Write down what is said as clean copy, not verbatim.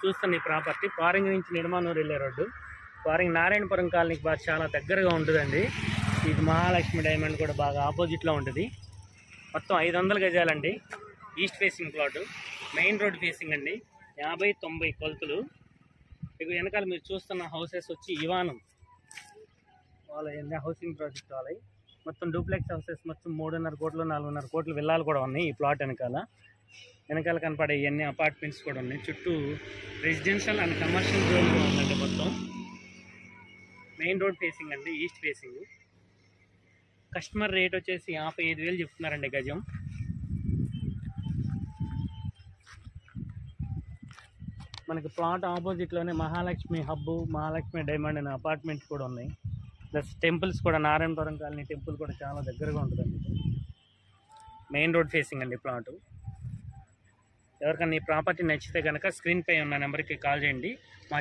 చూస్తున్న ఈ ప్రాపర్టీ పారింగ్ నుంచి నిడమానూరు వెళ్ళే రోడ్డు. పారింగ్ నారాయణపురం కాలనీకి బాగా చాలా దగ్గరగా ఉంటుందండి. ఇది మహాలక్ష్మి డైమండ్ కూడా బాగా ఆపోజిట్లో ఉంటుంది. మొత్తం 500 గజాలండి. East facing plot, main road facing అండి. 50-90 కొలతలు. ఇక వెనకాల మీరు చూస్తున్న హౌసెస్ వచ్చి ఇవానం వాళ్ళ హౌసింగ్ ప్రాజెక్ట్ వాళ్ళవి. మొత్తం డూప్లెక్స్ హౌసెస్ మొత్తం 3.5 కోట్లు 4.5 కోట్లు విల్లాలు కూడా ఉన్నాయి ఈ ప్లాట్ వెనకాల కనపడే ఇవన్నీ అపార్ట్మెంట్స్ కూడా ఉన్నాయి. చుట్టూ రెసిడెన్షియల్ అండ్ కమర్షియల్ జోన్ కూడా ఉందండి. మొత్తం మెయిన్ రోడ్ ఫేసింగ్ అండి, ఈస్ట్ ఫేసింగ్. కస్టమర్ రేట్ వచ్చేసి 55,000 చెప్తున్నారండి గజం. మనకి ప్లాట్ ఆపోజిట్లోనే మహాలక్ష్మి హబ్బు, మహాలక్ష్మి డైమండ్ అనే అపార్ట్మెంట్స్ కూడా ఉన్నాయి. ప్లస్ టెంపుల్స్ కూడా, నారాయణపురం కాలనీ టెంపుల్ కూడా చాలా దగ్గరగా ఉంటుందండి. మెయిన్ రోడ్ ఫేసింగ్ అండి ప్లాటు. ఎవరికన్నా ఈ ప్రాపర్టీ నచ్చితే కనుక స్క్రీన్ పై ఉన్న నెంబర్కి కాల్ చేయండి. మా